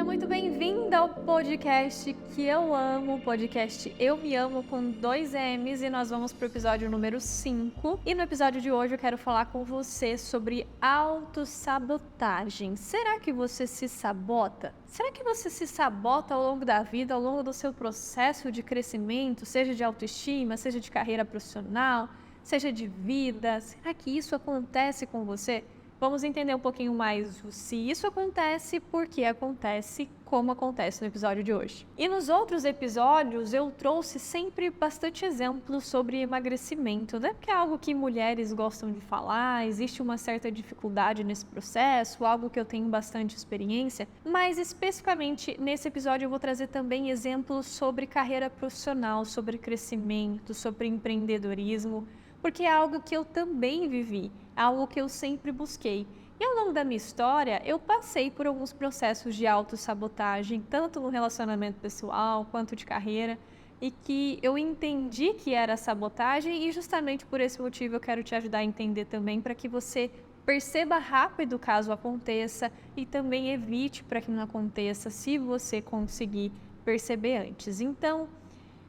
muito bem-vinda ao podcast que eu amo, o podcast Eu Me Amo com 2 M's, e nós vamos pro episódio número 5. E no episódio de hoje eu quero falar com você sobre autossabotagem. Será que você se sabota? Será que você se sabota ao longo da vida, ao longo do seu processo de crescimento, seja de autoestima, seja de carreira profissional, seja de vida? Será que isso acontece com você? Vamos entender um pouquinho mais se isso acontece, por que acontece, como acontece no episódio de hoje. E nos outros episódios eu trouxe sempre bastante exemplos sobre emagrecimento, né? Porque é algo que mulheres gostam de falar, existe uma certa dificuldade nesse processo, algo que eu tenho bastante experiência, mas especificamente nesse episódio eu vou trazer também exemplos sobre carreira profissional, sobre crescimento, sobre empreendedorismo, porque é algo que eu também vivi, é algo que eu sempre busquei. E ao longo da minha história, eu passei por alguns processos de autossabotagem, tanto no relacionamento pessoal quanto de carreira, e que eu entendi que era sabotagem, e justamente por esse motivo eu quero te ajudar a entender também, para que você perceba rápido caso aconteça e também evite para que não aconteça se você conseguir perceber antes. Então,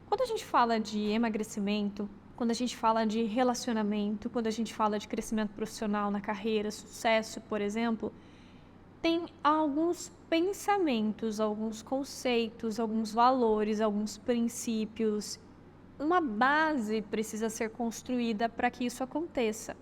quando a gente fala de emagrecimento, quando a gente fala de relacionamento, quando a gente fala de crescimento profissional na carreira, sucesso, por exemplo, tem alguns pensamentos, alguns conceitos, alguns valores, alguns princípios. Uma base precisa ser construída para que isso aconteça.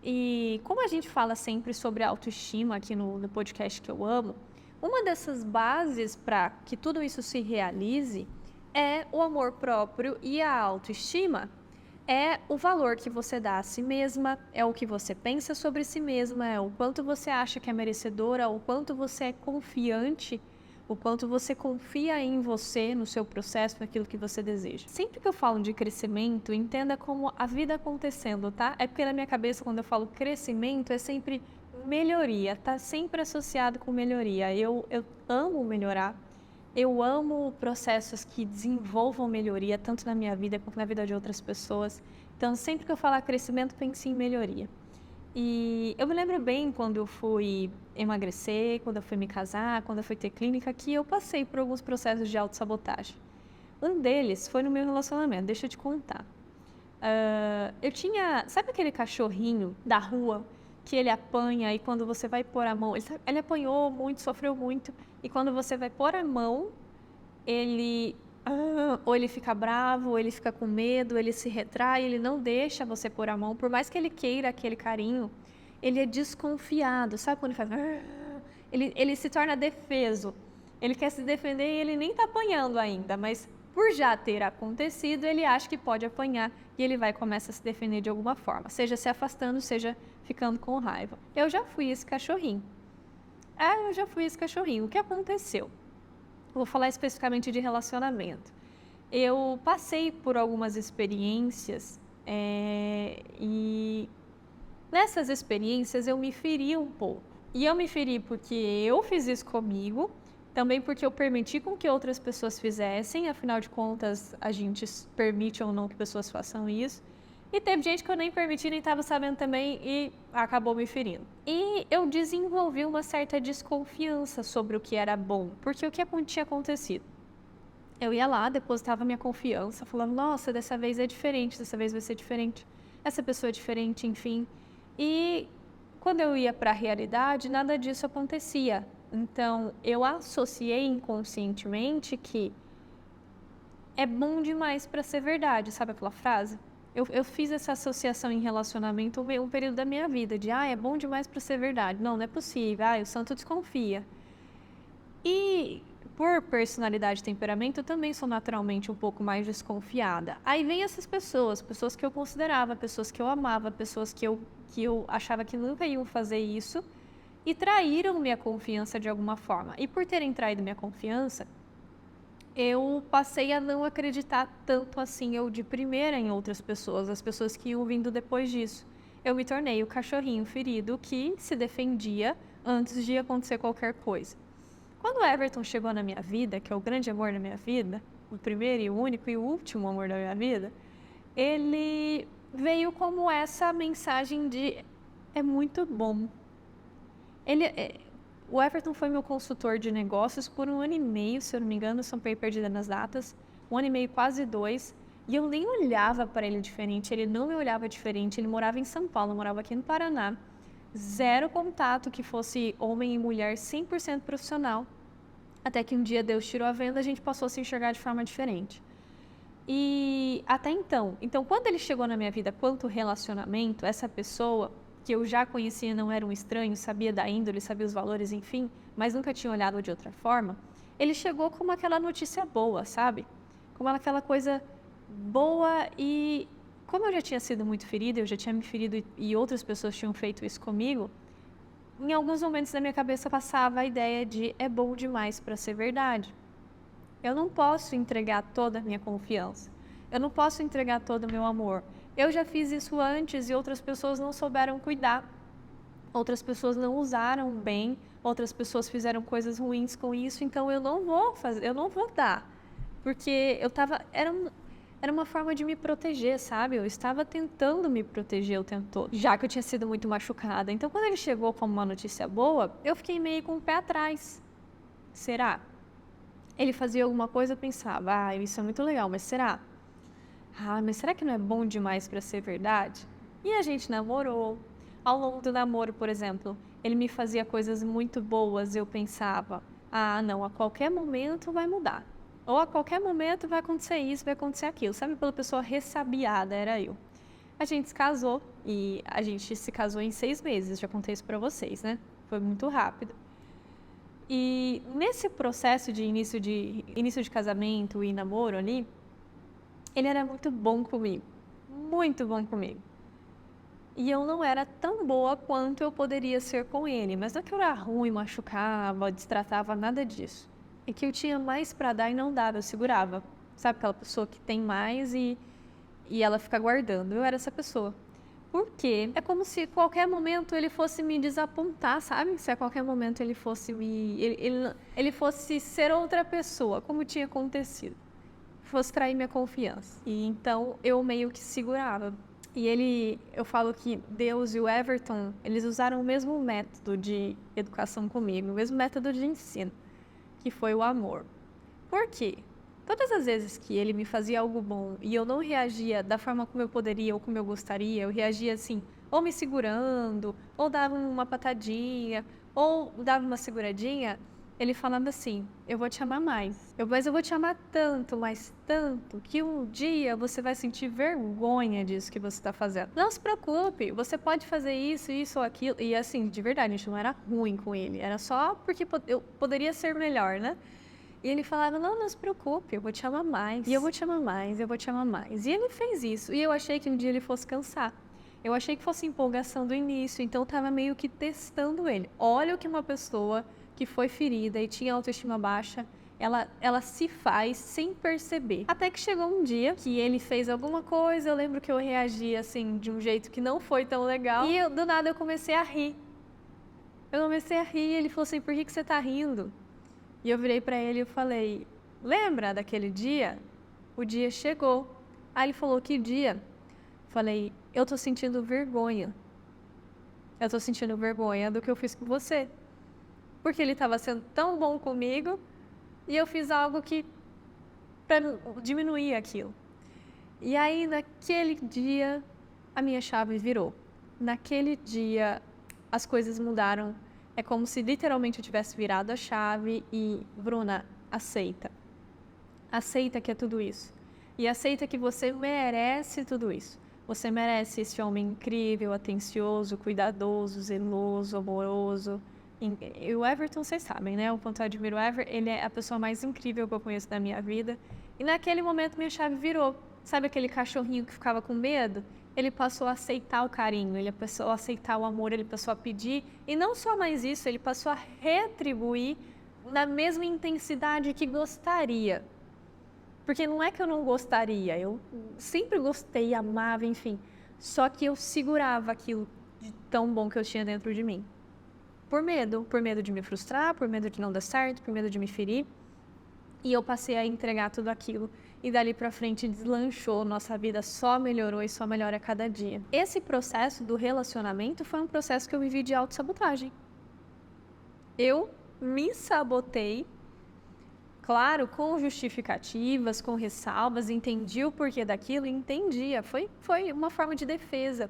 E como a gente fala sempre sobre autoestima aqui no podcast que eu amo, uma dessas bases para que tudo isso se realize é o amor próprio, e a autoestima é o valor que você dá a si mesma, é o que você pensa sobre si mesma, é o quanto você acha que é merecedora, o quanto você é confiante, o quanto você confia em você, no seu processo, naquilo que você deseja. Sempre que eu falo de crescimento, entenda como a vida acontecendo, tá? É porque na minha cabeça, quando eu falo crescimento, é sempre melhoria, tá sempre associado com melhoria. Eu amo melhorar. Eu amo processos que desenvolvam melhoria, tanto na minha vida quanto na vida de outras pessoas. Então, sempre que eu falar crescimento, pense em melhoria. E eu me lembro bem quando eu fui emagrecer, quando eu fui me casar, quando eu fui ter clínica, que eu passei por alguns processos de autossabotagem. Um deles foi no meu relacionamento, deixa eu te contar. Eu tinha, sabe aquele cachorrinho da rua que ele apanha e quando você vai pôr a mão, ele apanhou muito, sofreu muito, e quando você vai pôr a mão, ele ou ele fica bravo, ou ele fica com medo, ele se retrai, ele não deixa você pôr a mão, por mais que ele queira aquele carinho, ele é desconfiado, sabe quando ele faz ele se torna defeso, ele quer se defender e ele nem tá apanhando ainda, mas por já ter acontecido, ele acha que pode apanhar e ele vai começar a se defender de alguma forma, seja se afastando, seja ficando com raiva. Eu já fui esse cachorrinho. Eu já fui esse cachorrinho. O que aconteceu? Vou falar especificamente de relacionamento. Eu passei por algumas experiências e nessas experiências eu me feri um pouco. E eu me feri porque eu fiz isso comigo, também porque eu permiti com que outras pessoas fizessem, afinal de contas a gente permite ou não que pessoas façam isso. E teve gente que eu nem permiti, nem estava sabendo também e acabou me ferindo. E eu desenvolvi uma certa desconfiança sobre o que era bom, porque o que tinha acontecido? Eu ia lá, depositava minha confiança, falando, nossa, dessa vez é diferente, dessa vez vai ser diferente, essa pessoa é diferente, enfim. E quando eu ia para a realidade, nada disso acontecia. Então, eu associei inconscientemente que é bom demais para ser verdade, sabe aquela frase? Eu fiz essa associação em relacionamento um período da minha vida, de é bom demais para ser verdade. Não, não é possível, o santo desconfia. E por personalidade e temperamento, eu também sou naturalmente um pouco mais desconfiada. Aí vem essas pessoas que eu considerava, pessoas que eu amava, pessoas que eu achava que nunca iam fazer isso, e traíram minha confiança de alguma forma. E por terem traído minha confiança, eu passei a não acreditar tanto assim, eu de primeira em outras pessoas, as pessoas que iam vindo depois disso. Eu me tornei o cachorrinho ferido que se defendia antes de acontecer qualquer coisa. Quando o Everton chegou na minha vida, que é o grande amor da minha vida, o primeiro e o único e o último amor da minha vida, ele veio como essa mensagem de é muito bom. O Everton foi meu consultor de negócios por 1 ano e meio, se eu não me engano, são bem perdida nas datas. 1 ano e meio, quase 2. E eu nem olhava para ele diferente, ele não me olhava diferente. Ele morava em São Paulo, eu morava aqui no Paraná. Zero contato que fosse homem e mulher, 100% profissional. Até que um dia Deus tirou a venda, a gente passou a se enxergar de forma diferente. E até então, quando ele chegou na minha vida quanto relacionamento, essa pessoa que eu já conhecia, não era um estranho, sabia da índole, sabia os valores, enfim, mas nunca tinha olhado de outra forma, ele chegou como aquela notícia boa, sabe? Como aquela coisa boa. E como eu já tinha sido muito ferida, eu já tinha me ferido e outras pessoas tinham feito isso comigo, em alguns momentos da minha cabeça passava a ideia de é bom demais para ser verdade. Eu não posso entregar toda a minha confiança. Eu não posso entregar todo o meu amor. Eu já fiz isso antes e outras pessoas não souberam cuidar. Outras pessoas não usaram bem, outras pessoas fizeram coisas ruins com isso, então eu não vou fazer, eu não vou dar. Porque era uma forma de me proteger, sabe? Eu estava tentando me proteger o tempo todo, já que eu tinha sido muito machucada. Então, quando ele chegou como uma notícia boa, eu fiquei meio com o pé atrás. Será? Ele fazia alguma coisa, eu pensava, isso é muito legal, mas será? Mas será que não é bom demais para ser verdade? E a gente namorou. Ao longo do namoro, por exemplo, ele me fazia coisas muito boas, eu pensava, não, a qualquer momento vai mudar. Ou a qualquer momento vai acontecer isso, vai acontecer aquilo. Sabe, pela pessoa ressabiada, era eu. A gente se casou, e a gente se casou em 6 meses, já contei isso pra vocês, né? Foi muito rápido. E nesse processo de início de casamento e namoro ali, ele era muito bom comigo. Muito bom comigo. E eu não era tão boa quanto eu poderia ser com ele. Mas não é que eu era ruim, machucava, destratava, nada disso. É que eu tinha mais pra dar e não dava, eu segurava. Sabe aquela pessoa que tem mais e ela fica guardando? Eu era essa pessoa. Porque é como se a qualquer momento ele fosse me desapontar, sabe? Se a qualquer momento ele fosse ele fosse ser outra pessoa, como tinha acontecido. Fosse trair minha confiança. E então eu meio que segurava. E eu falo que Deus e o Everton, eles usaram o mesmo método de educação comigo, o mesmo método de ensino, que foi o amor. Por quê? Todas as vezes que ele me fazia algo bom e eu não reagia da forma como eu poderia ou como eu gostaria, eu reagia assim, ou me segurando, ou dava uma patadinha, ou dava uma seguradinha, ele falava assim, eu vou te amar mais. Mas eu vou te amar tanto, mas tanto, que um dia você vai sentir vergonha disso que você está fazendo. Não se preocupe, você pode fazer isso, isso ou aquilo. E assim, de verdade, a gente não era ruim com ele, era só porque eu poderia ser melhor, né? E ele falava, não se preocupe, eu vou te amar mais. E eu vou te amar mais, eu vou te amar mais. E ele fez isso. E eu achei que um dia ele fosse cansar. Eu achei que fosse empolgação do início. Então eu tava meio que testando ele. Olha o que uma pessoa que foi ferida e tinha autoestima baixa, ela se faz sem perceber. Até que chegou um dia que ele fez alguma coisa, eu lembro que eu reagi assim, de um jeito que não foi tão legal. E do nada eu comecei a rir. Eu comecei a rir e ele falou assim, por que você tá rindo? E eu virei pra ele e falei, lembra daquele dia? O dia chegou. Aí ele falou, que dia? Falei, eu tô sentindo vergonha. Eu tô sentindo vergonha do que eu fiz com você. Porque ele tava sendo tão bom comigo e eu fiz algo pra diminuir aquilo. E aí, naquele dia, a minha chave virou. Naquele dia, as coisas mudaram. É como se literalmente eu tivesse virado a chave e, Bruna, aceita. Aceita que é tudo isso. E aceita que você merece tudo isso. Você merece esse homem incrível, atencioso, cuidadoso, zeloso, amoroso. E o Everton, vocês sabem, né? O quanto eu admiro o Ever, ele é a pessoa mais incrível que eu conheço da minha vida. E naquele momento minha chave virou. Sabe aquele cachorrinho que ficava com medo? Ele passou a aceitar o carinho, ele passou a aceitar o amor, ele passou a pedir. E não só mais isso, ele passou a retribuir na mesma intensidade que gostaria. Porque não é que eu não gostaria, eu sempre gostei, amava, enfim. Só que eu segurava aquilo de tão bom que eu tinha dentro de mim. Por medo de me frustrar, por medo de não dar certo, por medo de me ferir. E eu passei a entregar tudo aquilo. E dali pra frente deslanchou, nossa vida só melhorou e só melhora a cada dia. Esse processo do relacionamento foi um processo que eu vivi de autossabotagem. eu me sabotei, claro, com justificativas, com ressalvas, entendi o porquê daquilo, entendia, foi uma forma de defesa.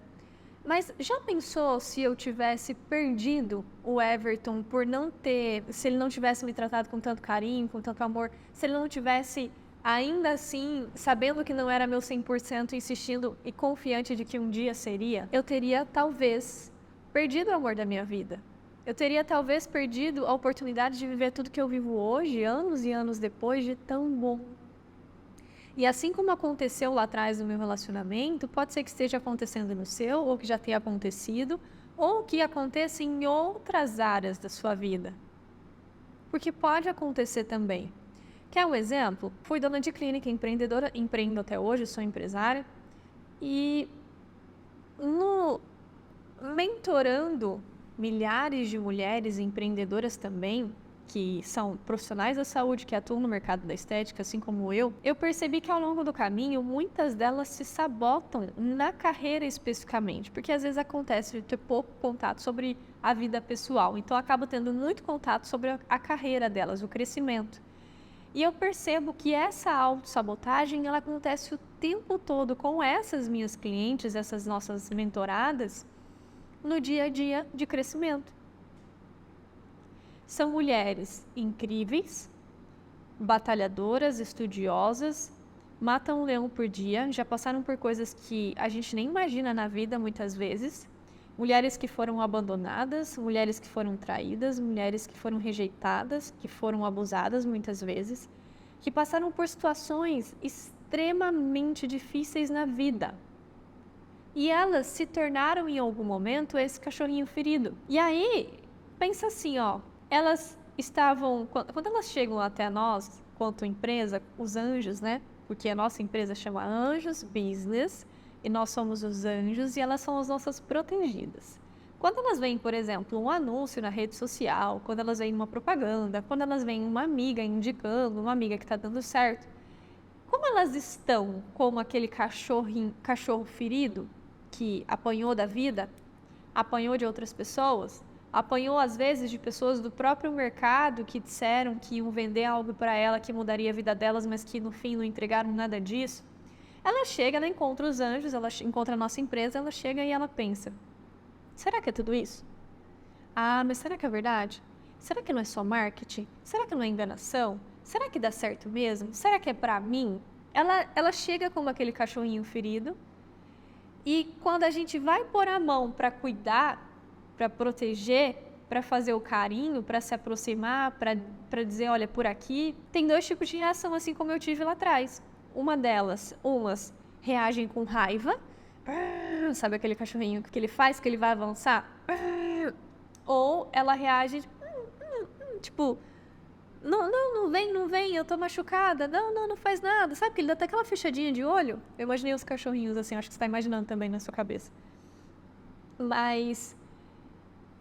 Mas já pensou se eu tivesse perdido o Everton por não ter, se ele não tivesse me tratado com tanto carinho, com tanto amor, se ele não tivesse, ainda assim, sabendo que não era meu 100%, insistindo e confiante de que um dia seria, eu teria talvez perdido o amor da minha vida. Eu teria talvez perdido a oportunidade de viver tudo que eu vivo hoje, anos e anos depois, de tão bom. E assim como aconteceu lá atrás no meu relacionamento, pode ser que esteja acontecendo no seu, ou que já tenha acontecido, ou que aconteça em outras áreas da sua vida. Porque pode acontecer também. Quer um exemplo? Fui dona de clínica, empreendedora, empreendo até hoje, sou empresária. E mentorando milhares de mulheres empreendedoras também, que são profissionais da saúde, que atuam no mercado da estética, assim como eu percebi que ao longo do caminho, muitas delas se sabotam na carreira especificamente, porque às vezes acontece de ter pouco contato sobre a vida pessoal, então acaba tendo muito contato sobre a carreira delas, o crescimento. E eu percebo que essa autossabotagem, ela acontece o tempo todo com essas minhas clientes, essas nossas mentoradas, no dia a dia de crescimento. São mulheres incríveis, batalhadoras, estudiosas, matam um leão por dia, já passaram por coisas que a gente nem imagina na vida muitas vezes. Mulheres que foram abandonadas, mulheres que foram traídas, mulheres que foram rejeitadas, que foram abusadas muitas vezes, que passaram por situações extremamente difíceis na vida. E elas se tornaram em algum momento esse cachorrinho ferido. E aí, pensa assim, ó, elas estavam, quando elas chegam até nós, quanto empresa, os anjos, né? Porque a nossa empresa chama Anjos Business, e nós somos os anjos e elas são as nossas protegidas. Quando elas veem, por exemplo, um anúncio na rede social, quando elas veem uma propaganda, quando elas veem uma amiga indicando, uma amiga que está dando certo, como elas estão como aquele cachorro ferido que apanhou da vida, apanhou de outras pessoas, apanhou às vezes de pessoas do próprio mercado que disseram que iam vender algo para ela que mudaria a vida delas, mas que no fim não entregaram nada disso. Ela chega, ela encontra os anjos, ela encontra a nossa empresa, ela chega e ela pensa, será que é tudo isso? Ah, mas será que é verdade? Será que não é só marketing? Será que não é enganação? Será que dá certo mesmo? Será que é pra mim? Ela chega como aquele cachorrinho ferido e quando a gente vai pôr a mão para cuidar, para proteger, para fazer o carinho, para se aproximar, para dizer, olha, por aqui, tem dois tipos de reação, assim como eu tive lá atrás. Umas reagem com raiva, sabe aquele cachorrinho que ele faz, que ele vai avançar? Ou ela reage, tipo, não vem, eu tô machucada, não faz nada, sabe que ele dá até aquela fechadinha de olho? Eu imaginei os cachorrinhos assim, acho que você tá imaginando também na sua cabeça. Mas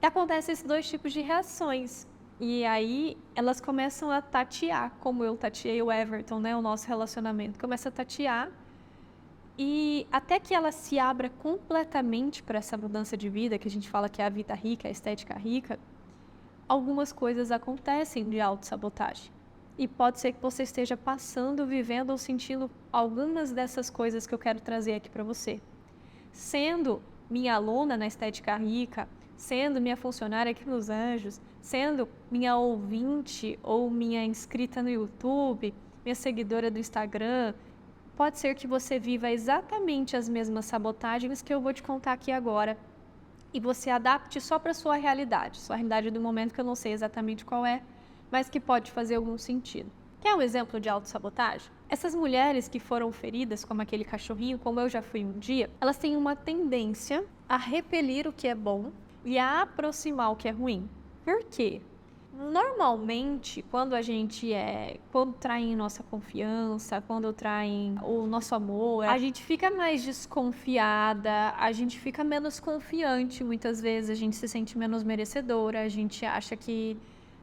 acontecem esses dois tipos de reações. E aí elas começam a tatear, como eu tateei o Everton, né? O nosso relacionamento. Começa a tatear e até que ela se abra completamente para essa mudança de vida, que a gente fala que é a vida rica, a estética rica, algumas coisas acontecem de autossabotagem. E pode ser que você esteja passando, vivendo ou sentindo algumas dessas coisas que eu quero trazer aqui para você. Sendo minha aluna na Estética Rica, sendo minha funcionária aqui nos Anjos, sendo minha ouvinte ou minha inscrita no YouTube, minha seguidora do Instagram, pode ser que você viva exatamente as mesmas sabotagens que eu vou te contar aqui agora e você adapte só para a sua realidade do momento que eu não sei exatamente qual é, mas que pode fazer algum sentido. Quer um exemplo de autossabotagem? Essas mulheres que foram feridas, como aquele cachorrinho, como eu já fui um dia, elas têm uma tendência a repelir o que é bom e a aproximar o que é ruim. Por quê? Normalmente, quando traem nossa confiança, quando traem o nosso amor, a gente fica mais desconfiada, a gente fica menos confiante muitas vezes, a gente se sente menos merecedora, a gente acha que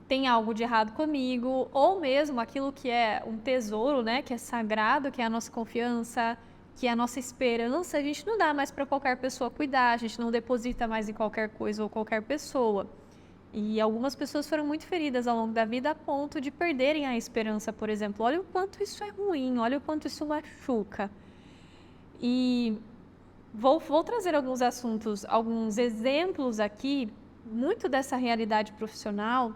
tem algo de errado comigo, ou mesmo aquilo que é um tesouro, né, que é sagrado, que é a nossa confiança, que é a nossa esperança, a gente não dá mais para qualquer pessoa cuidar, a gente não deposita mais em qualquer coisa ou qualquer pessoa. E algumas pessoas foram muito feridas ao longo da vida a ponto de perderem a esperança, por exemplo. Olha o quanto isso é ruim, olha o quanto isso machuca. E vou trazer alguns assuntos, alguns exemplos aqui, muito dessa realidade profissional.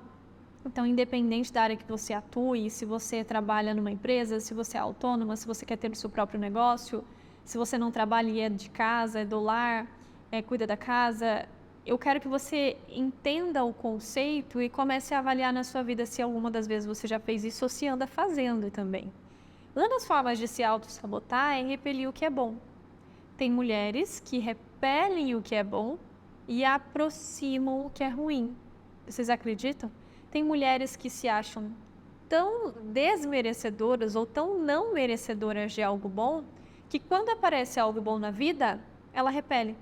Então, independente da área que você atue, se você trabalha numa empresa, se você é autônoma, se você quer ter o seu próprio negócio, se você não trabalha e é de casa, é do lar, cuida da casa, eu quero que você entenda o conceito e comece a avaliar na sua vida se alguma das vezes você já fez isso ou se anda fazendo também. Uma das formas de se auto-sabotar é repelir o que é bom. Tem mulheres que repelem o que é bom e aproximam o que é ruim. Vocês acreditam? Tem mulheres que se acham tão desmerecedoras ou tão não merecedoras de algo bom que quando aparece algo bom na vida, ela repele.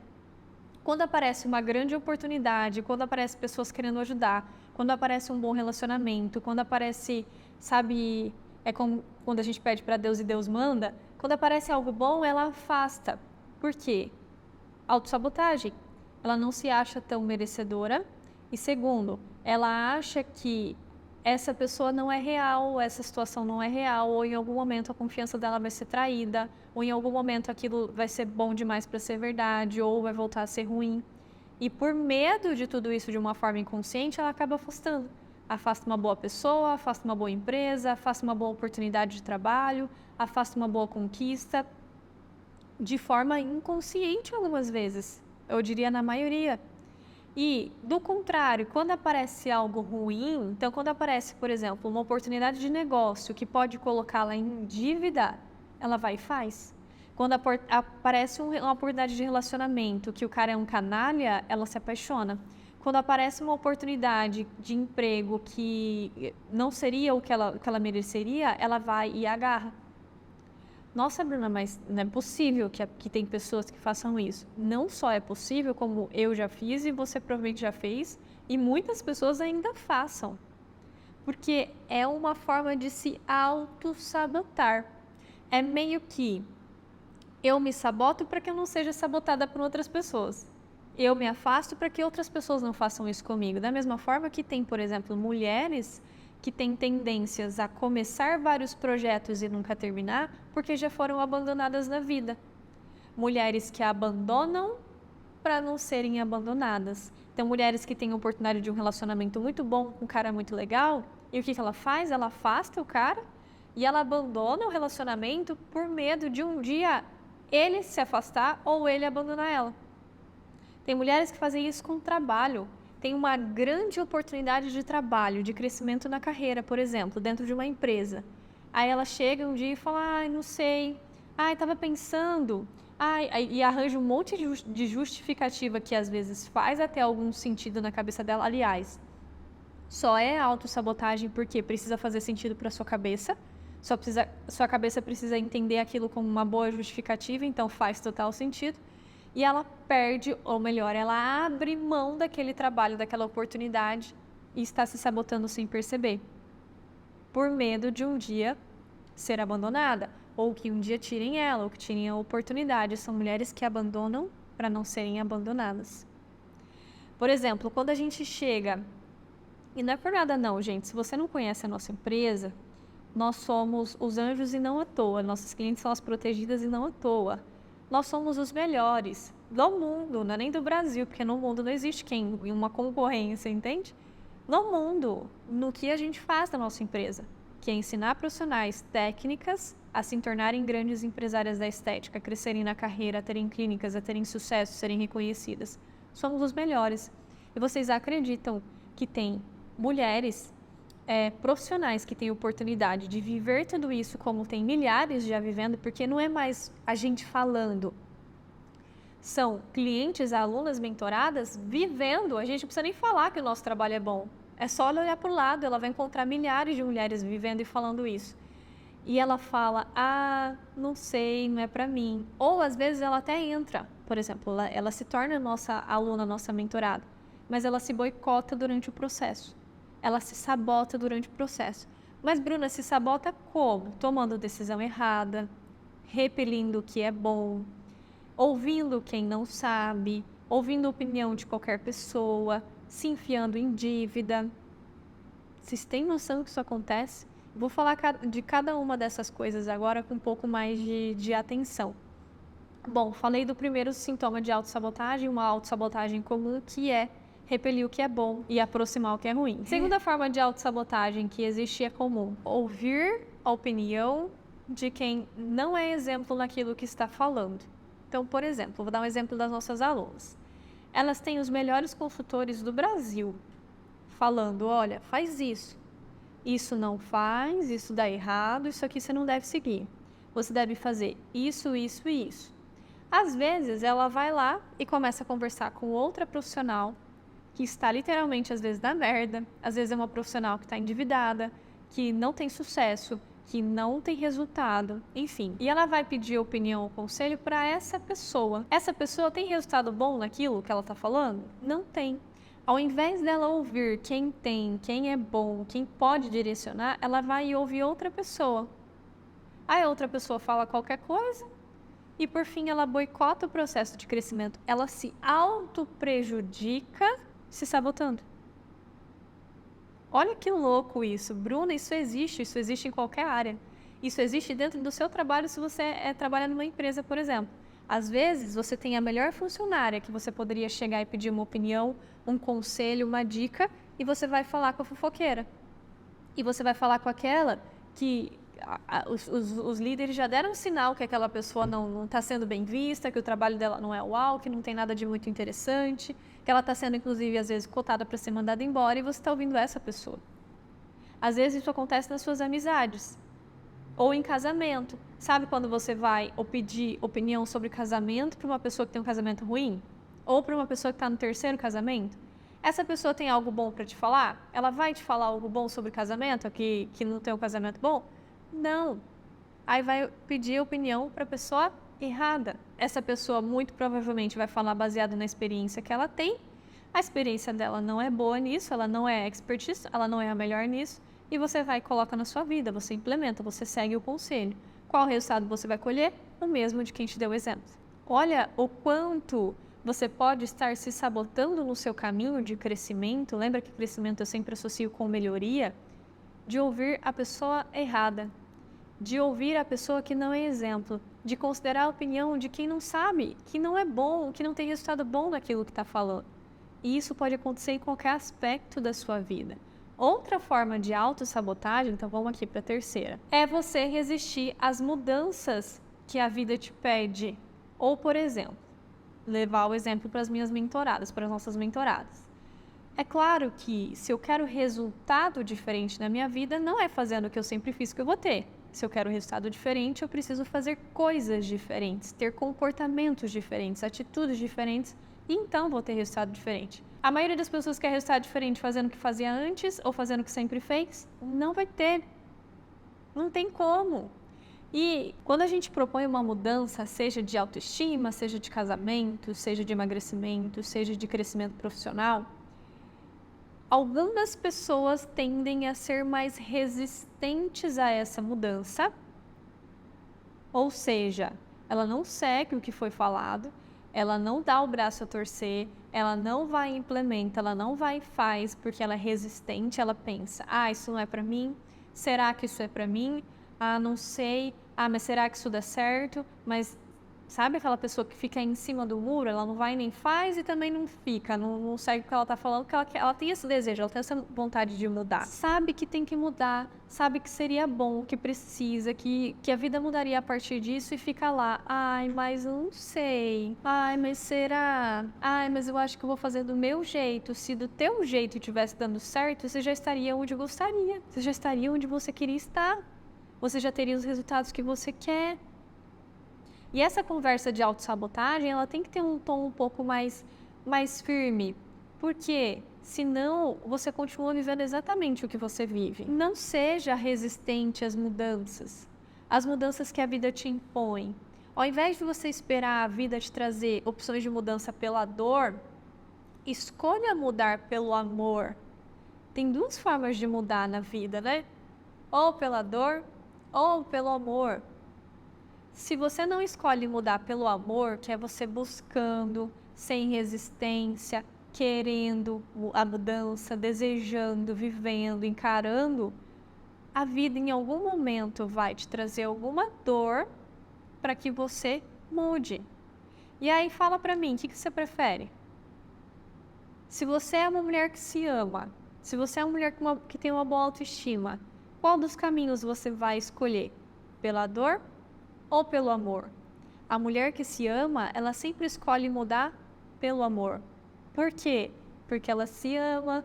Quando aparece uma grande oportunidade, quando aparece pessoas querendo ajudar, quando aparece um bom relacionamento, quando aparece, sabe, é como quando a gente pede para Deus e Deus manda, quando aparece algo bom, ela afasta. Por quê? Autossabotagem. Ela não se acha tão merecedora. E segundo, ela acha que essa pessoa não é real, essa situação não é real, ou em algum momento a confiança dela vai ser traída, ou em algum momento aquilo vai ser bom demais para ser verdade, ou vai voltar a ser ruim. E por medo de tudo isso de uma forma inconsciente, ela acaba afastando. Afasta uma boa pessoa, afasta uma boa empresa, afasta uma boa oportunidade de trabalho, afasta uma boa conquista, de forma inconsciente algumas vezes, eu diria na maioria. E, do contrário, quando aparece algo ruim, então quando aparece, por exemplo, uma oportunidade de negócio que pode colocá-la em dívida, ela vai e faz. Quando aparece uma oportunidade de relacionamento que o cara é um canalha, ela se apaixona. Quando aparece uma oportunidade de emprego que não seria o que ela mereceria, ela vai e agarra. Nossa, Bruna, mas não é possível que tem pessoas que façam isso. Não só é possível, como eu já fiz e você provavelmente já fez, e muitas pessoas ainda façam. Porque é uma forma de se auto-sabotar. É meio que eu me saboto para que eu não seja sabotada por outras pessoas. Eu me afasto para que outras pessoas não façam isso comigo. Da mesma forma que tem, por exemplo, mulheres que têm tendências a começar vários projetos e nunca terminar, porque já foram abandonadas na vida. Mulheres que abandonam para não serem abandonadas. Então, mulheres que têm a oportunidade de um relacionamento muito bom com um cara muito legal, e o que ela faz? Ela afasta o cara e ela abandona o relacionamento por medo de um dia ele se afastar ou ele abandonar ela. Tem mulheres que fazem isso com o trabalho. Tem uma grande oportunidade de trabalho, de crescimento na carreira, por exemplo, dentro de uma empresa. Aí ela chega um dia e fala, ai, não sei, ai, estava pensando, ai, e arranja um monte de justificativa que às vezes faz até algum sentido na cabeça dela. Aliás, só é autossabotagem porque precisa fazer sentido para sua cabeça, sua cabeça precisa entender aquilo como uma boa justificativa, então faz total sentido. E ela perde, ou melhor, ela abre mão daquele trabalho, daquela oportunidade e está se sabotando sem perceber, por medo de um dia ser abandonada, ou que um dia tirem ela, ou que tirem a oportunidade. São mulheres que abandonam para não serem abandonadas. Por exemplo, quando a gente chega, e não é por nada não, gente, se você não conhece a nossa empresa, nós somos os anjos e não à toa, nossos clientes são as protegidas e não à toa. Nós somos os melhores do mundo, não é nem do Brasil, porque no mundo não existe uma concorrência, entende? No mundo, no que a gente faz da nossa empresa, que é ensinar profissionais técnicas a se tornarem grandes empresárias da estética, a crescerem na carreira, a terem clínicas, a terem sucesso, serem reconhecidas. Somos os melhores. E vocês acreditam que tem mulheres profissionais que têm oportunidade de viver tudo isso como tem milhares já vivendo, porque não é mais a gente falando, são clientes, alunas mentoradas vivendo. A gente não precisa nem falar que o nosso trabalho é bom, é só olhar para o lado, ela vai encontrar milhares de mulheres vivendo e falando isso. E ela fala, não sei, não é para mim. Ou às vezes ela até entra, por exemplo, ela se torna nossa aluna, nossa mentorada, mas ela se boicota durante o processo. Ela se sabota durante o processo. Mas, Bruna, se sabota como? Tomando decisão errada, repelindo o que é bom, ouvindo quem não sabe, ouvindo a opinião de qualquer pessoa, se enfiando em dívida. Vocês têm noção que isso acontece? Vou falar de cada uma dessas coisas agora com um pouco mais de atenção. Bom, falei do primeiro sintoma de autossabotagem, uma autossabotagem comum, que é repelir o que é bom e aproximar o que é ruim. Segunda forma de autossabotagem que existe é comum: ouvir a opinião de quem não é exemplo naquilo que está falando. Então, por exemplo, vou dar um exemplo das nossas alunas. Elas têm os melhores consultores do Brasil falando: olha, faz isso não faz, isso dá errado, isso aqui você não deve seguir. Você deve fazer isso, isso e isso. Às vezes, ela vai lá e começa a conversar com outra profissional que está literalmente, às vezes, na merda. Às vezes é uma profissional que está endividada, que não tem sucesso, que não tem resultado, enfim. E ela vai pedir opinião ou conselho para essa pessoa. Essa pessoa tem resultado bom naquilo que ela está falando? Não tem. Ao invés dela ouvir quem tem, quem é bom, quem pode direcionar, ela vai ouvir outra pessoa. Aí a outra pessoa fala qualquer coisa e, por fim, ela boicota o processo de crescimento. Ela se auto-prejudica se sabotando. Olha que louco isso. Bruna, isso existe em qualquer área. Isso existe dentro do seu trabalho se você trabalha numa empresa, por exemplo. Às vezes, você tem a melhor funcionária que você poderia chegar e pedir uma opinião, um conselho, uma dica, e você vai falar com a fofoqueira. E você vai falar com aquela que os líderes já deram um sinal que aquela pessoa não está sendo bem vista, que o trabalho dela não é uau, que não tem nada de muito interessante, que ela está sendo, inclusive, às vezes, cotada para ser mandada embora, e você está ouvindo essa pessoa. Às vezes isso acontece nas suas amizades. Ou em casamento. Sabe quando você vai ou pedir opinião sobre casamento para uma pessoa que tem um casamento ruim? Ou para uma pessoa que está no terceiro casamento? Essa pessoa tem algo bom para te falar? Ela vai te falar algo bom sobre casamento, que não tem um casamento bom? Não. Aí vai pedir opinião para a pessoa errada. Essa pessoa muito provavelmente vai falar baseado na experiência que ela tem. A experiência dela não é boa nisso, ela não é expertise, ela não é a melhor nisso. E você vai e coloca na sua vida, você implementa, você segue o conselho. Qual resultado você vai colher? O mesmo de quem te deu o exemplo. Olha o quanto você pode estar se sabotando no seu caminho de crescimento. Lembra que crescimento eu sempre associo com melhoria? De ouvir a pessoa errada, de ouvir a pessoa que não é exemplo, de considerar a opinião de quem não sabe, que não é bom, que não tem resultado bom naquilo que está falando. E isso pode acontecer em qualquer aspecto da sua vida. Outra forma de autossabotagem, então vamos aqui para a terceira, é você resistir às mudanças que a vida te pede. Ou, por exemplo, levar o exemplo para as minhas mentoradas, para as nossas mentoradas. É claro que se eu quero resultado diferente na minha vida, não é fazendo o que eu sempre fiz que eu vou ter. Se eu quero resultado diferente, eu preciso fazer coisas diferentes, ter comportamentos diferentes, atitudes diferentes, e então vou ter resultado diferente. A maioria das pessoas quer resultado diferente fazendo o que fazia antes ou fazendo o que sempre fez. Não vai ter. Não tem como. E quando a gente propõe uma mudança, seja de autoestima, seja de casamento, seja de emagrecimento, seja de crescimento profissional, algumas pessoas tendem a ser mais resistentes a essa mudança. Ou seja, ela não segue o que foi falado, ela não dá o braço a torcer, ela não vai e implementa, ela não vai e faz porque ela é resistente, ela pensa: ah, isso não é para mim, será que isso é para mim? Ah, não sei, ah, mas será que isso dá certo? Mas sabe aquela pessoa que fica em cima do muro, ela não vai nem faz e também não fica, não segue o que ela está falando, porque ela tem esse desejo, ela tem essa vontade de mudar. Sabe que tem que mudar, sabe que seria bom, que precisa, que a vida mudaria a partir disso e fica lá: ai, mas eu não sei, ai, mas será? Ai, mas eu acho que eu vou fazer do meu jeito. Se do teu jeito estivesse dando certo, você já estaria onde gostaria, você já estaria onde você queria estar, você já teria os resultados que você quer. E essa conversa de autossabotagem, ela tem que ter um tom um pouco mais firme. Porque senão você continua vivendo exatamente o que você vive. Não seja resistente às mudanças que a vida te impõe. Ao invés de você esperar a vida te trazer opções de mudança pela dor, escolha mudar pelo amor. Tem duas formas de mudar na vida, né? Ou pela dor, ou pelo amor. Se você não escolhe mudar pelo amor, que é você buscando, sem resistência, querendo a mudança, desejando, vivendo, encarando, a vida em algum momento vai te trazer alguma dor para que você mude. E aí fala para mim, o que você prefere? Se você é uma mulher que se ama, se você é uma mulher que tem uma boa autoestima, qual dos caminhos você vai escolher? Pela dor ou pelo amor? A mulher que se ama, ela sempre escolhe mudar pelo amor. Por quê? Porque ela se ama.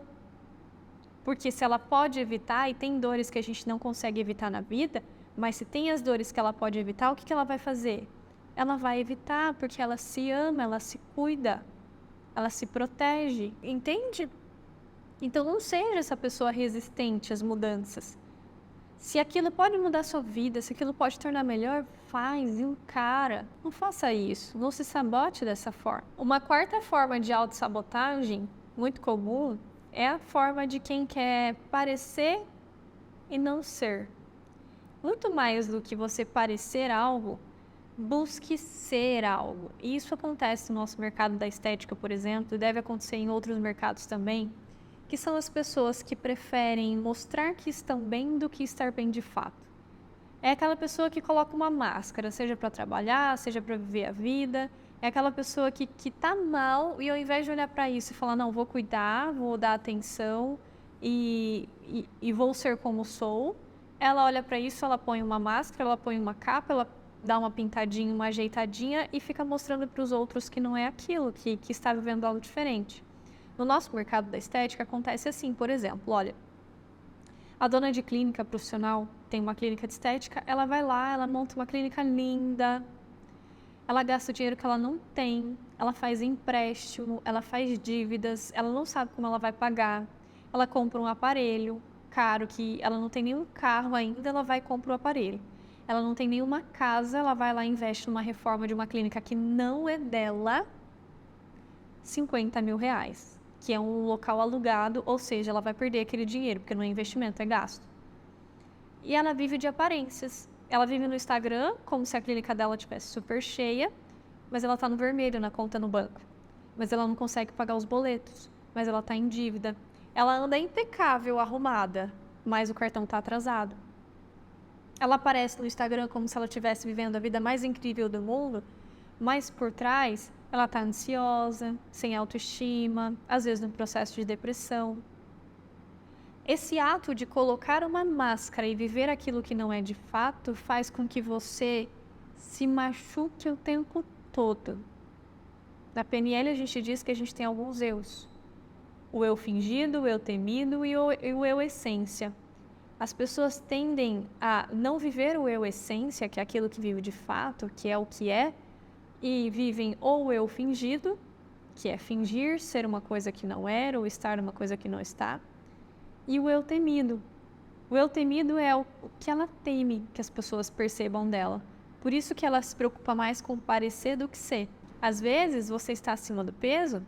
Porque se ela pode evitar, e tem dores que a gente não consegue evitar na vida, mas se tem as dores que ela pode evitar, o que ela vai fazer? Ela vai evitar porque ela se ama, ela se cuida, ela se protege, entende? Então não seja essa pessoa resistente às mudanças. Se aquilo pode mudar a sua vida, se aquilo pode tornar melhor, faz, encara. Não faça isso, não se sabote dessa forma. Uma quarta forma de autossabotagem, muito comum, é a forma de quem quer parecer e não ser. Muito mais do que você parecer algo, busque ser algo. E isso acontece no nosso mercado da estética, por exemplo, e deve acontecer em outros mercados também, que são as pessoas que preferem mostrar que estão bem do que estar bem de fato. É aquela pessoa que coloca uma máscara, seja para trabalhar, seja para viver a vida. É aquela pessoa que tá mal e ao invés de olhar para isso e falar, não, vou cuidar, vou dar atenção e vou ser como sou, ela olha para isso, ela põe uma máscara, ela põe uma capa, ela dá uma pintadinha, uma ajeitadinha e fica mostrando para os outros que não é aquilo, que está vivendo algo diferente. No nosso mercado da estética acontece assim, por exemplo, olha, a dona de clínica profissional tem uma clínica de estética, ela vai lá, ela monta uma clínica linda, ela gasta o dinheiro que ela não tem, ela faz empréstimo, ela faz dívidas, ela não sabe como ela vai pagar, ela compra um aparelho caro que ela não tem nenhum carro ainda, ela vai e compra o aparelho. Ela não tem nenhuma casa, ela vai lá e investe numa reforma de uma clínica que não é dela, 50 mil reais, que é um local alugado, ou seja, ela vai perder aquele dinheiro, porque não é investimento, é gasto. E ela vive de aparências. Ela vive no Instagram como se a clínica dela estivesse super cheia, mas ela está no vermelho na conta no banco. Mas ela não consegue pagar os boletos, mas ela está em dívida. Ela anda impecável, arrumada, mas o cartão está atrasado. Ela aparece no Instagram como se ela estivesse vivendo a vida mais incrível do mundo, mas por trás ela está ansiosa, sem autoestima, às vezes no processo de depressão. Esse ato de colocar uma máscara e viver aquilo que não é de fato faz com que você se machuque o tempo todo. Na PNL a gente diz que a gente tem alguns eus. O eu fingido, o eu temido e o eu essência. As pessoas tendem a não viver o eu essência, que é aquilo que vive de fato, que é o que é, e vivem ou o eu fingido, que é fingir ser uma coisa que não era ou estar numa coisa que não está, e o eu temido. O eu temido é o que ela teme que as pessoas percebam dela. Por isso que ela se preocupa mais com parecer do que ser. Às vezes você está acima do peso,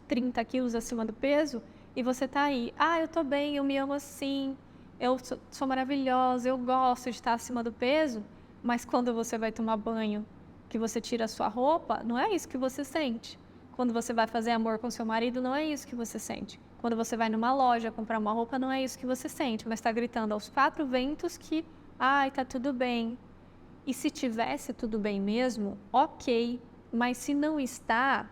30 quilos acima do peso, e você está aí, eu tô bem, eu me amo assim, eu sou maravilhosa, eu gosto de estar acima do peso, mas quando você vai tomar banho, que você tira a sua roupa, não é isso que você sente. Quando você vai fazer amor com seu marido, não é isso que você sente. Quando você vai numa loja comprar uma roupa, não é isso que você sente, mas está gritando aos quatro ventos que, tá tudo bem. E se tivesse tudo bem mesmo, ok, mas se não está,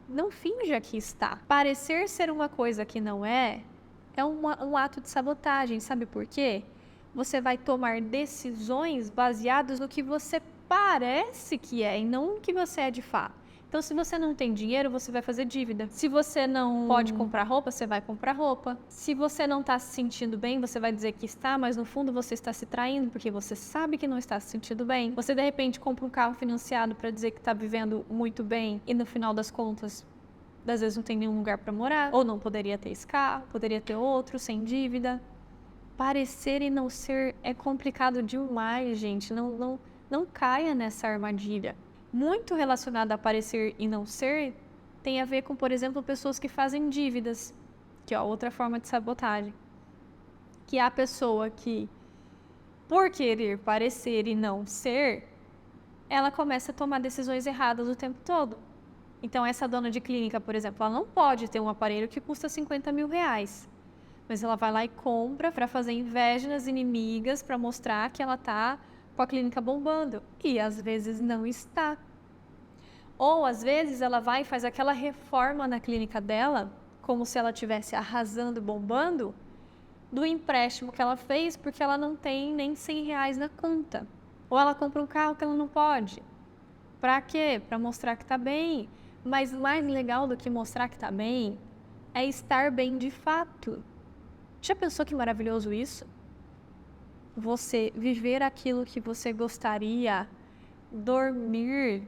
não finja que está. Parecer ser uma coisa que não é um ato de sabotagem, sabe por quê? Você vai tomar decisões baseadas no que você parece que é e não no que você é de fato. Então, se você não tem dinheiro, você vai fazer dívida. Se você não pode comprar roupa, você vai comprar roupa. Se você não está se sentindo bem, você vai dizer que está, mas no fundo você está se traindo, porque você sabe que não está se sentindo bem. Você, de repente, compra um carro financiado para dizer que está vivendo muito bem e, no final das contas, às vezes não tem nenhum lugar para morar, ou não poderia ter esse carro, poderia ter outro, sem dívida. Parecer e não ser é complicado demais, gente. Não caia nessa armadilha. Muito relacionado a parecer e não ser tem a ver com, por exemplo, pessoas que fazem dívidas, que é outra forma de sabotagem. Que é a pessoa que, por querer parecer e não ser, ela começa a tomar decisões erradas o tempo todo. Então, essa dona de clínica, por exemplo, ela não pode ter um aparelho que custa 50 mil reais. Mas ela vai lá e compra para fazer inveja nas inimigas, para mostrar que ela está com a clínica bombando. E às vezes não está. Ou às vezes ela vai e faz aquela reforma na clínica dela, como se ela estivesse arrasando, bombando, do empréstimo que ela fez, porque ela não tem nem 100 reais na conta. Ou ela compra um carro que ela não pode. Para quê? Para mostrar que está bem. Mas mais legal do que mostrar que está bem é estar bem de fato. Já pensou que maravilhoso isso? Você viver aquilo que você gostaria, dormir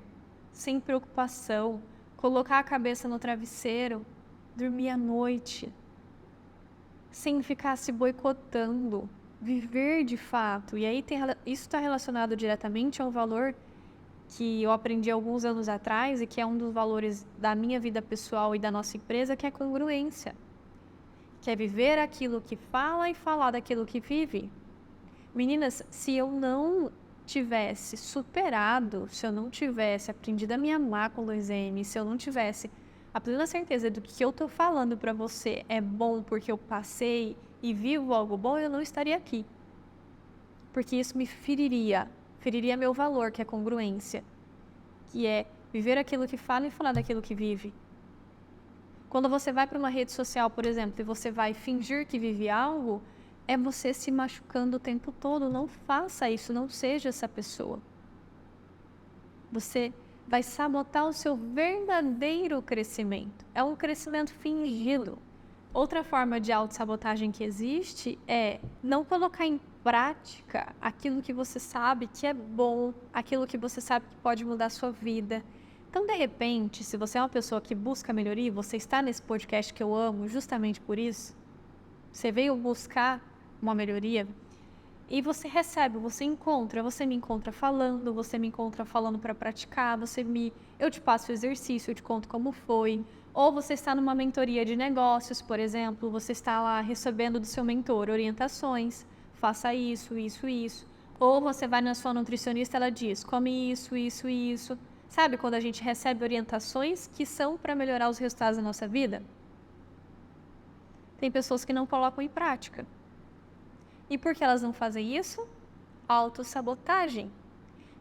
sem preocupação, colocar a cabeça no travesseiro, dormir à noite, sem ficar se boicotando, viver de fato. E aí isso está relacionado diretamente a um valor que eu aprendi alguns anos atrás e que é um dos valores da minha vida pessoal e da nossa empresa, que é a congruência. Que é viver aquilo que fala e falar daquilo que vive. Meninas, se eu não tivesse superado, se eu não tivesse aprendido a me amar com 2M, se eu não tivesse a plena certeza do que eu tô falando para você é bom porque eu passei e vivo algo bom, eu não estaria aqui. Porque isso me feriria meu valor, que é congruência, que é viver aquilo que fala e falar daquilo que vive. Quando você vai para uma rede social, por exemplo, e você vai fingir que vive algo, é você se machucando o tempo todo. Não faça isso, não seja essa pessoa. Você vai sabotar o seu verdadeiro crescimento. É um crescimento fingido. Outra forma de autossabotagem que existe é não colocar em prática aquilo que você sabe que é bom, aquilo que você sabe que pode mudar a sua vida. Então, de repente, se você é uma pessoa que busca melhoria, você está nesse podcast que eu amo justamente por isso, você veio buscar uma melhoria e você recebe, você me encontra falando, você me encontra falando para praticar, eu te passo o exercício, eu te conto como foi. Ou você está numa mentoria de negócios, por exemplo, você está lá recebendo do seu mentor orientações, faça isso, isso, isso. Ou você vai na sua nutricionista, ela diz, come isso, isso, isso. Sabe quando a gente recebe orientações que são para melhorar os resultados da nossa vida? Tem pessoas que não colocam em prática. E por que elas não fazem isso? Autossabotagem.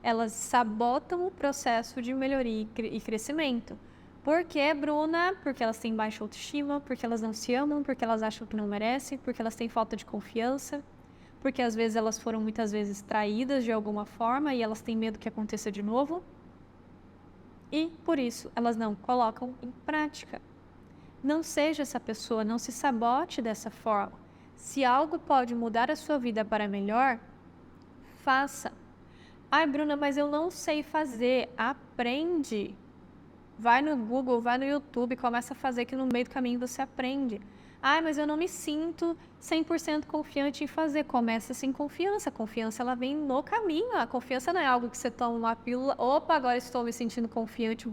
Elas sabotam o processo de melhoria e crescimento. Por quê, Bruna? Porque elas têm baixa autoestima, porque elas não se amam, porque elas acham que não merecem, porque elas têm falta de confiança, porque às vezes elas foram muitas vezes traídas de alguma forma e elas têm medo que aconteça de novo. E, por isso, elas não colocam em prática. Não seja essa pessoa, não se sabote dessa forma. Se algo pode mudar a sua vida para melhor, faça. Ai, Bruna, mas eu não sei fazer. Aprende. Vai no Google, vai no YouTube, começa a fazer que no meio do caminho você aprende. Ai, mas eu não me sinto 100% confiante em fazer. Começa sem confiança. A confiança, ela vem no caminho. A confiança não é algo que você toma uma pílula. Opa, agora estou me sentindo confiante,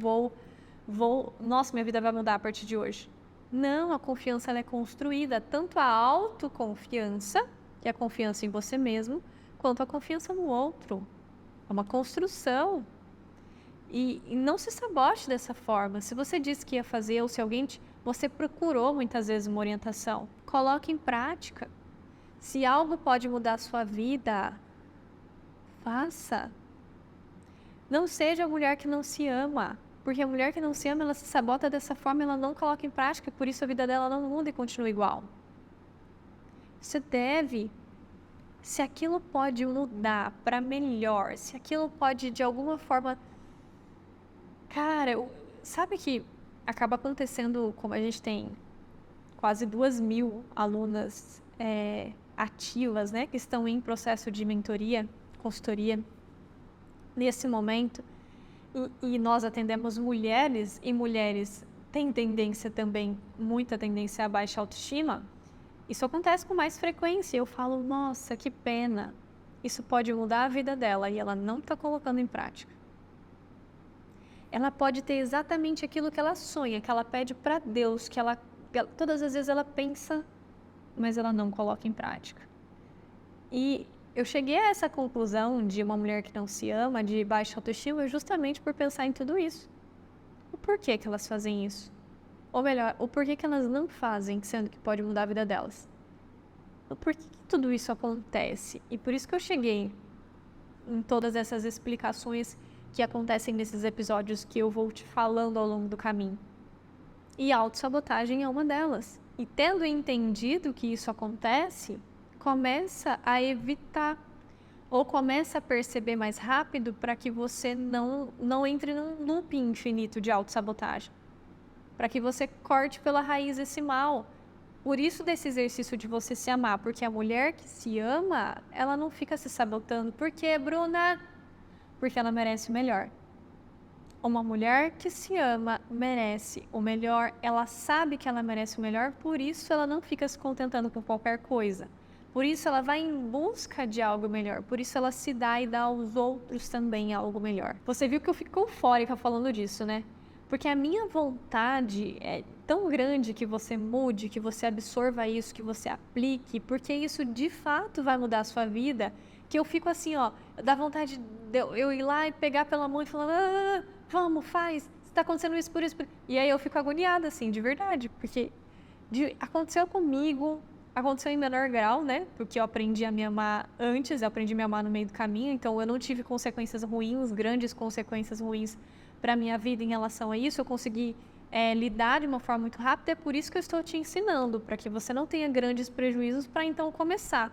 nossa, minha vida vai mudar a partir de hoje. Não, a confiança ela é construída. Tanto a autoconfiança, que é a confiança em você mesmo, quanto a confiança no outro. É uma construção. E não se sabote dessa forma. Se você disse que ia fazer, ou se você procurou muitas vezes uma orientação, coloque em prática. Se algo pode mudar a sua vida, faça. Não seja a mulher que não se ama. Porque a mulher que não se ama, ela se sabota dessa forma, ela não coloca em prática, por isso a vida dela não muda e continua igual. Você deve, se aquilo pode mudar para melhor, se aquilo pode de alguma forma... Cara, sabe que acaba acontecendo, como a gente tem quase 2.000 alunas ativas, né, que estão em processo de mentoria, consultoria, nesse momento, e nós atendemos mulheres, e mulheres têm tendência também, muita tendência a baixa autoestima, isso acontece com mais frequência. Eu falo, nossa, que pena, isso pode mudar a vida dela, e ela não está colocando em prática. Ela pode ter exatamente aquilo que ela sonha, que ela pede para Deus, que todas as vezes ela pensa, mas ela não coloca em prática. E eu cheguei a essa conclusão de uma mulher que não se ama, de baixa autoestima, justamente por pensar em tudo isso. O porquê que elas fazem isso. Ou melhor, o porquê que elas não fazem, sendo que pode mudar a vida delas. O porquê que tudo isso acontece. E por isso que eu cheguei em todas essas explicações que acontecem nesses episódios que eu vou te falando ao longo do caminho. E a autossabotagem é uma delas. E tendo entendido que isso acontece, começa a evitar ou começa a perceber mais rápido para que você não entre num looping infinito de autossabotagem. Para que você corte pela raiz esse mal. Por isso desse exercício de você se amar, porque a mulher que se ama, ela não fica se sabotando. Por quê, Bruna? Porque ela merece o melhor. Uma mulher que se ama merece o melhor, ela sabe que ela merece o melhor, por isso ela não fica se contentando com qualquer coisa. Por isso ela vai em busca de algo melhor, por isso ela se dá e dá aos outros também algo melhor. Você viu que eu fico eufórica falando disso, né? Porque a minha vontade é tão grande que você mude, que você absorva isso, que você aplique, porque isso de fato vai mudar a sua vida, que eu fico assim, ó, dá vontade de eu ir lá e pegar pela mão e falar, vamos, faz, está acontecendo isso por isso, por... E aí eu fico agoniada, assim, de verdade, porque aconteceu comigo, aconteceu em menor grau, né, porque eu aprendi a me amar antes, eu aprendi a me amar no meio do caminho, então eu não tive consequências ruins, grandes consequências ruins para a minha vida em relação a isso, eu consegui lidar de uma forma muito rápida, é por isso que eu estou te ensinando, para que você não tenha grandes prejuízos para então começar,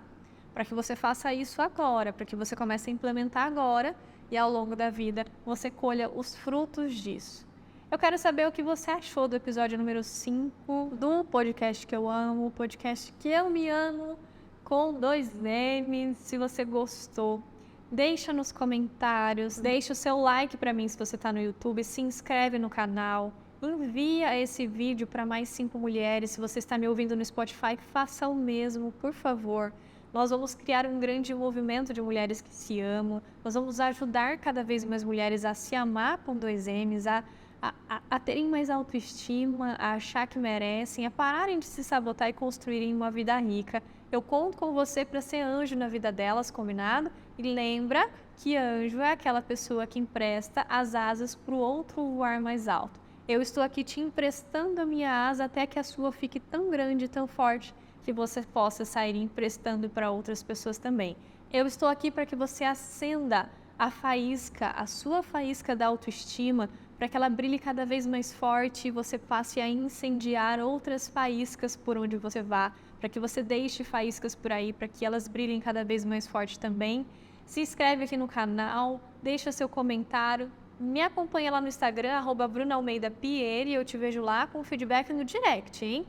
para que você faça isso agora, para que você comece a implementar agora e ao longo da vida você colha os frutos disso. Eu quero saber o que você achou do episódio número 5 do podcast que eu amo, o podcast que eu me amo, com 2 M's, se você gostou. Deixa nos comentários, deixa o seu like para mim se você está no YouTube, se inscreve no canal, envia esse vídeo para mais 5 mulheres. Se você está me ouvindo no Spotify, faça o mesmo, por favor. Nós vamos criar um grande movimento de mulheres que se amam, nós vamos ajudar cada vez mais mulheres a se amar com 2 M's, a terem mais autoestima, a achar que merecem, a pararem de se sabotar e construírem uma vida rica. Eu conto com você para ser anjo na vida delas, combinado? E lembra que anjo é aquela pessoa que empresta as asas para o outro voar mais alto. Eu estou aqui te emprestando a minha asa até que a sua fique tão grande e tão forte que você possa sair emprestando para outras pessoas também. Eu estou aqui para que você acenda a faísca, a sua faísca da autoestima, para que ela brilhe cada vez mais forte e você passe a incendiar outras faíscas por onde você vá, para que você deixe faíscas por aí, para que elas brilhem cada vez mais forte também. Se inscreve aqui no canal, deixa seu comentário, me acompanha lá no Instagram, @BrunaAlmeidaPieri, e eu te vejo lá com feedback no direct, hein?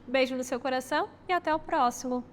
Beijo no seu coração e até o próximo!